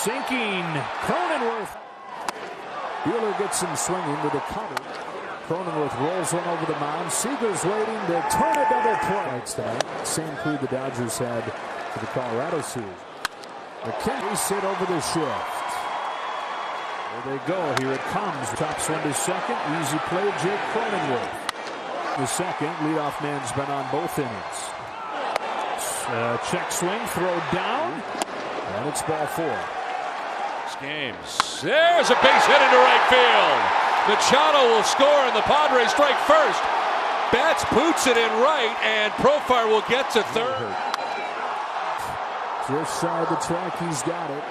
sinking. Cronenworth. Buehler gets him swinging with a cutter. Cronenworth rolls one over the mound. Seager's waiting to turn a double play tonight. Same crew the Dodgers had for the Colorado series. McKinley sit over the shift. There they go. Here it comes. Chops one to second. Easy play. Jake Cronenworth. The second. Leadoff man's been on both innings. Check swing. Throw down. And it's ball 4. Games. There's a base hit into right field. Machado will score and the Padres strike first. Betts boots it in right and Profar will get to third. Just side the track, he's got it.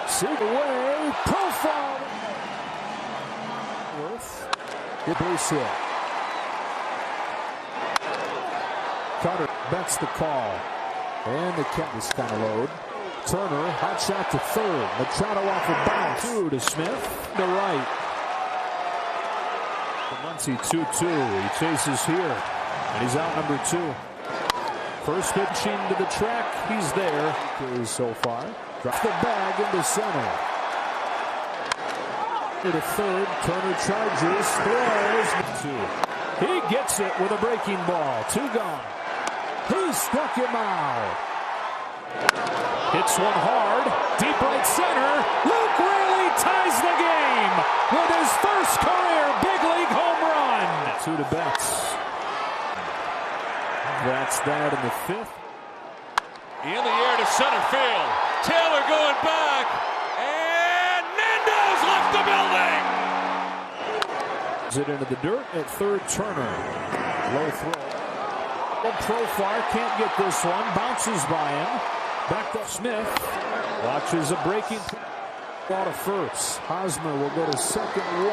Seek away, Profar. Worth, good base hit. Cutter bets the call. And the catch is kind of low. Turner, hot shot to third. Machado off a bounce. 2 to Smith, to right. The Muncy 2-2. He chases here, and he's out number 2. First pitching to the track, he's there. So far, drops the bag into center. To third, Turner charges, throws. 2. He gets it with a breaking ball. 2 gone. He struck him out. Hits one hard, deep right center. Luke Raley ties the game with his first career big league home run. 2 to Betts. That's that in the 5th. In the air to center field. Taylor going back. And Mendez left the building. It into the dirt at third. Turner. Low throw. Profar can't get this one. Bounces by him. Back to Smith. Watches a breaking ball to first. Hosmer will go to second. 1.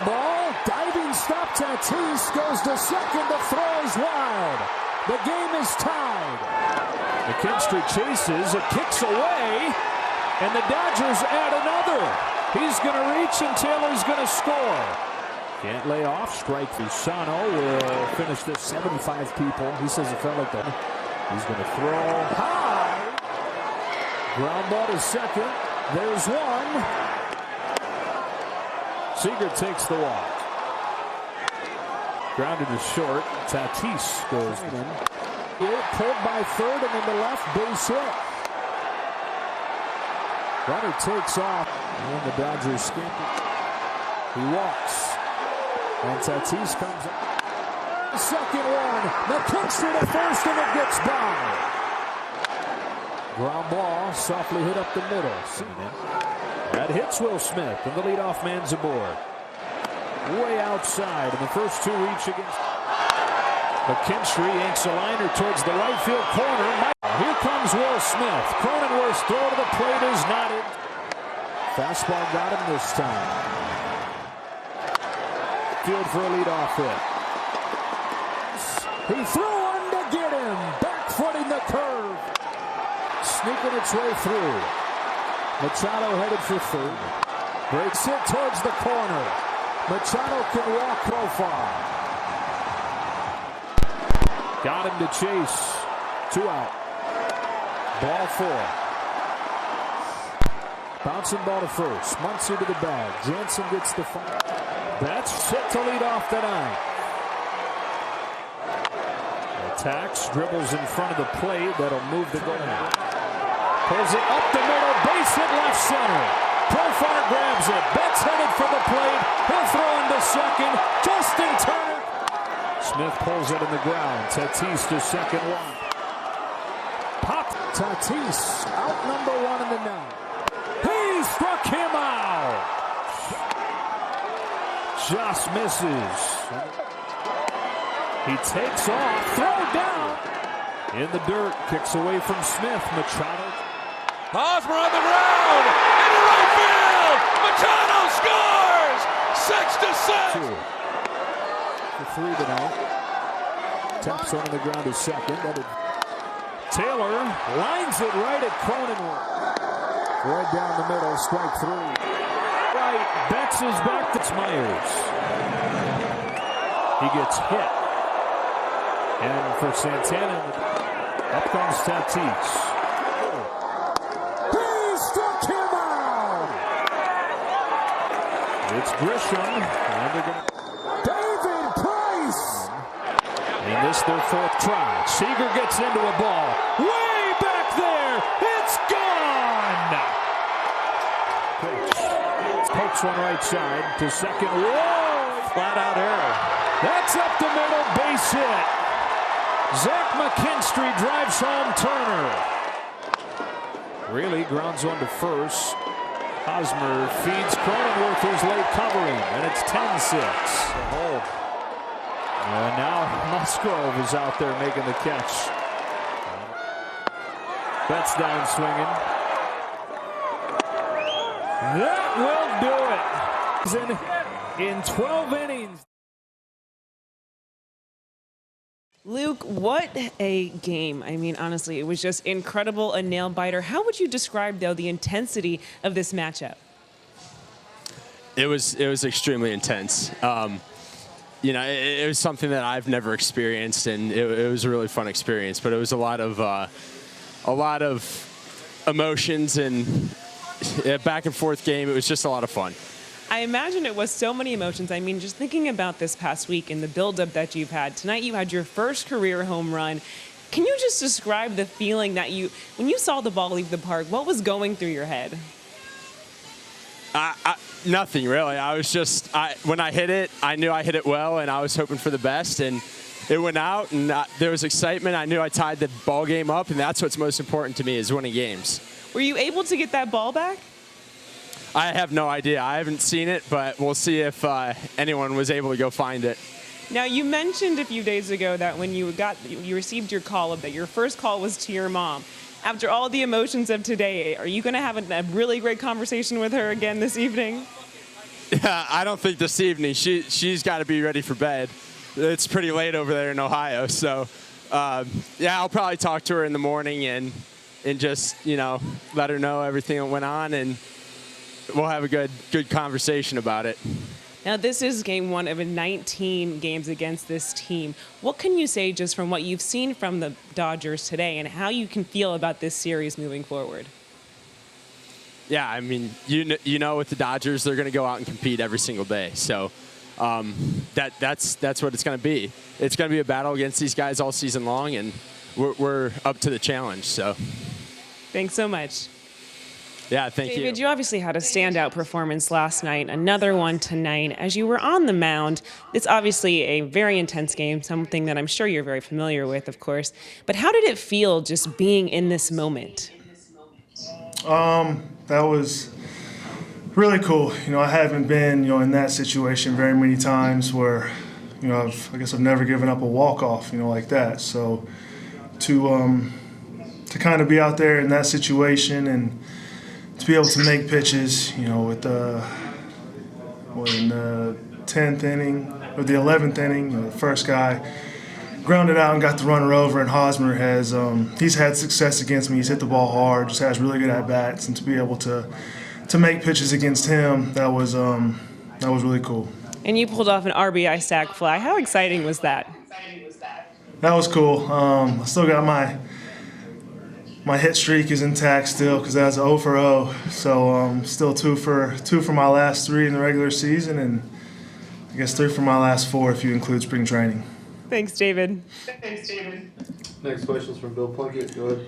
Ball. Diving stop. Tatis goes to second. The throw is wild. The game is tied. McKinstry chases. It kicks away. And the Dodgers add another. He's going to reach and Taylor's going to score. Can't lay off. Strike. Fusano will finish this. 75 people. He says it felt like the... He's going to throw high. Ground ball to second. There's one. Seager takes the walk. Grounded to short. Tatis goes in. Pulled by third and into left. Base hit. Runner takes off. And the Dodgers skip it. He walks. And Tatis comes up. Second one. McKinstry to first and it gets by. Ground ball softly hit up the middle. That hits Will Smith and the leadoff man's aboard. Way outside and the first 2 reach against McKinstry. Yanks a liner towards the right field corner. Here comes Will Smith. Cronenworth's throw to the plate is not in. Fastball got him this time. Field for a leadoff hit. He threw one to get him. Back footing the curve. Sneaking its way through. Machado headed for third. Breaks it towards the corner. Machado can walk Profar. Got him to chase. 2 out. Ball 4. Bouncing ball to first. Muncy to the bag. Jansen gets the fire. That's set to lead off the 9th. Attacks, dribbles in front of the plate. That'll move the goal. Pulls it up the middle, base hit left center. Profar grabs it. Betts headed for the plate. He'll throw into second. Justin Turner. Smith pulls it in the ground. Tatis to second. 1. Pop. Tatis out number 1 in the 9th. He struck him out. Just misses. He takes off, throw down. In the dirt, kicks away from Smith. Machado. Hosmer on the ground, into right field. Machado scores. 6-6. 2 for 3 tonight. Taps on the ground to second. Taylor lines it right at Cronenworth. Right down the middle, strike 3. Right, Betts is back. That's Myers. He gets hit. And for Santana, up comes Tatis. He It's Grisham. And they're going to... David Price! And this their fourth try. Seager gets into a ball. Way back there! It's gone! Pokes one right side to second. Whoa! Flat out error. That's up the middle, base hit. Zach McKinstry drives home Turner. Really grounds one to first. Hosmer feeds Cronenworth, who's late covering, and it's 10-6. And now Musgrove is out there making the catch. Betts down swinging. That will do it. In 12 innings. Luke, what a game. I mean, honestly, it was just incredible, a nail-biter. How would you describe, though, the intensity of this matchup? It was extremely intense. You know, it was something that I've never experienced, and it was a really fun experience. But it was a lot of emotions and a back and forth game. It was just a lot of fun. I imagine it was so many emotions. I mean, just thinking about this past week and the buildup that you've had. Tonight you had your first career home run. Can you just describe the feeling that when you saw the ball leave the park, what was going through your head? Nothing, really. I was just, when I hit it, I knew I hit it well, and I was hoping for the best. And it went out, and there was excitement. I knew I tied the ball game up, and that's what's most important to me is winning games. Were you able to get that ball back? I have no idea. I haven't seen it, but we'll see if anyone was able to go find it. Now, you mentioned a few days ago that when you received your call, that your first call was to your mom. After all the emotions of today, are you going to have a really great conversation with her again this evening? Yeah, I don't think this evening. She's got to be ready for bed. It's pretty late over there in Ohio, so yeah, I'll probably talk to her in the morning and just, you know, let her know everything that went on, and we'll have a good conversation about it. Now, this is game one of 19 games against this team. What can you say just from what you've seen from the Dodgers today and how you can feel about this series moving forward? Yeah, I mean, you know with the Dodgers, they're going to go out and compete every single day. So that's what it's going to be. It's going to be a battle against these guys all season long, and we're up to the challenge. So thanks so much. Yeah, thank you. David, you obviously had a standout performance last night, another one tonight. As you were on the mound, it's obviously a very intense game, something that I'm sure you're very familiar with, of course. But how did it feel just being in this moment? That was really cool. You know, I haven't been, in that situation very many times where, I guess I've never given up a walk-off, like that. So to kind of be out there in that situation and to be able to make pitches, with in the 10th inning or the 11th inning, the first guy grounded out and got the runner over, and Hosmer has he's had success against me. He's hit the ball hard, just has really good at bats, and to be able to make pitches against him, that was really cool. And you pulled off an RBI sac fly. How exciting was that? That was cool. I still got my hit streak is intact still because that's 0 for 0. So still 2 for my last 3 in the regular season, and I guess 3 for my last 4 if you include spring training. Thanks, David. Next question is from Bill Plunkett. Go ahead.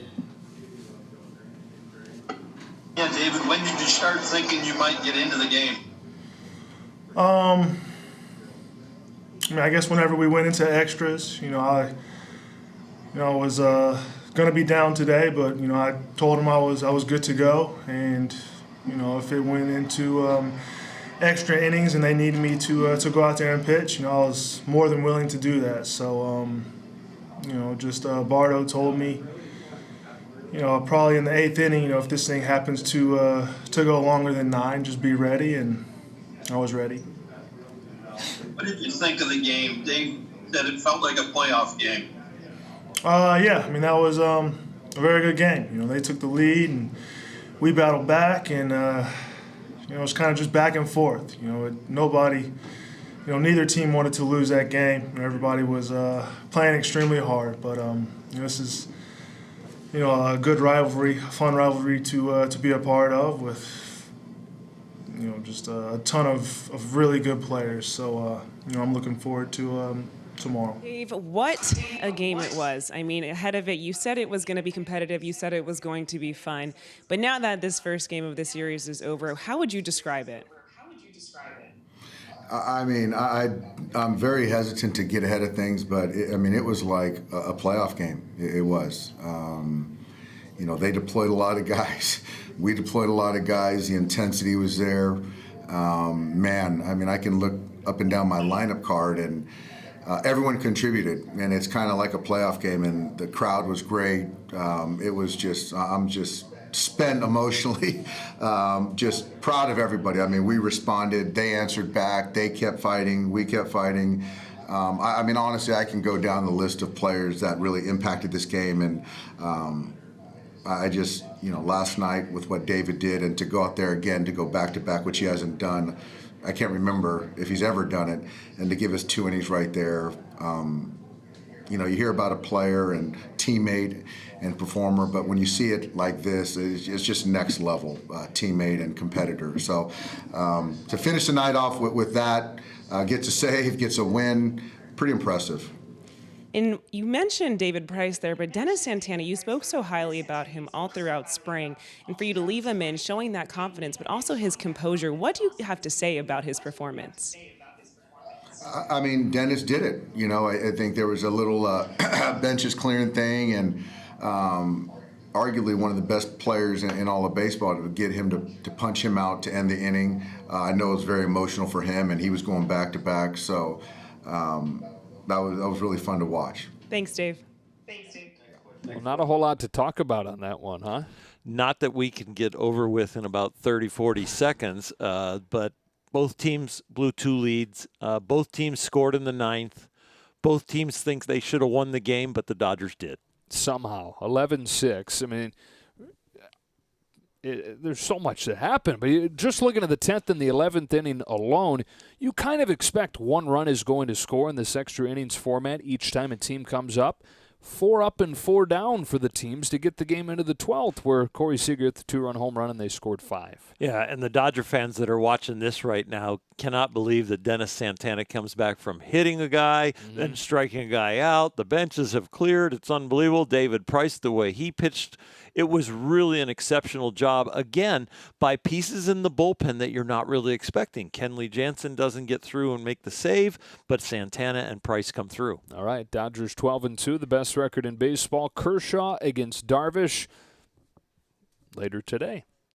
Yeah, David, when did you start thinking you might get into the game? I guess whenever we went into extras, I was going to be down today, but I told him I was good to go, and if it went into extra innings and they needed me to go out there and pitch, I was more than willing to do that. So Bardo told me, probably in the 8th inning, if this thing happens to go longer than 9, just be ready, and I was ready. What did you think of the game? Dave said it felt like a playoff game. Yeah, that was a very good game. They took the lead and we battled back, and it was kind of just back and forth. Nobody, neither team wanted to lose that game. Everybody was playing extremely hard, but this is a good rivalry, a fun rivalry to be a part of with just a ton of really good players. So, I'm looking forward to tomorrow. Dave, what a game it was. I mean, ahead of it, you said it was going to be competitive. You said it was going to be fun. But now that this first game of the series is over, how would you describe it? I mean, I'm very hesitant to get ahead of things, but it was like a playoff game. It was. They deployed a lot of guys. We deployed a lot of guys. The intensity was there. I can look up and down my lineup card, and everyone contributed. And it's kind of like a playoff game, and the crowd was great. It was just, I'm just spent emotionally, just proud of everybody. I mean, we responded, they answered back, they kept fighting, we kept fighting. Honestly, I can go down the list of players that really impacted this game, and I just, last night with what David did, and to go out there again, to go back-to-back, which he hasn't done, I can't remember if he's ever done it, and to give us 2 innings right there. You hear about a player and teammate and performer, but when you see it like this, it's just next level teammate and competitor. So to finish the night off with that, gets a save, gets a win, pretty impressive. And you mentioned David Price there, but Dennis Santana, you spoke so highly about him all throughout spring. And for you to leave him in, showing that confidence, but also his composure, what do you have to say about his performance? Dennis did it. I think there was a little benches clearing thing, and arguably one of the best players in all of baseball, to get him to punch him out to end the inning. I know it was very emotional for him, and he was going back-to-back. So that was really fun to watch. Thanks, Dave. Well, not a whole lot to talk about on that one, huh? Not that we can get over with in about 30, 40 seconds, but both teams blew 2 leads. Both teams scored in the 9th. Both teams think they should have won the game, but the Dodgers did. Somehow, 11-6. There's so much that happened, but just looking at the 10th and the 11th inning alone, you kind of expect 1 run is going to score in this extra innings format each time a team comes up. 4 up and 4 down for the teams to get the game into the 12th, where Corey Seager hit the 2-run home run and they scored 5. Yeah, and the Dodger fans that are watching this right now cannot believe that Dennis Santana comes back from hitting a guy, then striking a guy out. The benches have cleared. It's unbelievable. David Price, the way he pitched, it was really an exceptional job, again, by pieces in the bullpen that you're not really expecting. Kenley Jansen doesn't get through and make the save, but Santana and Price come through. All right, Dodgers 12-2, the best record in baseball. Kershaw against Darvish later today.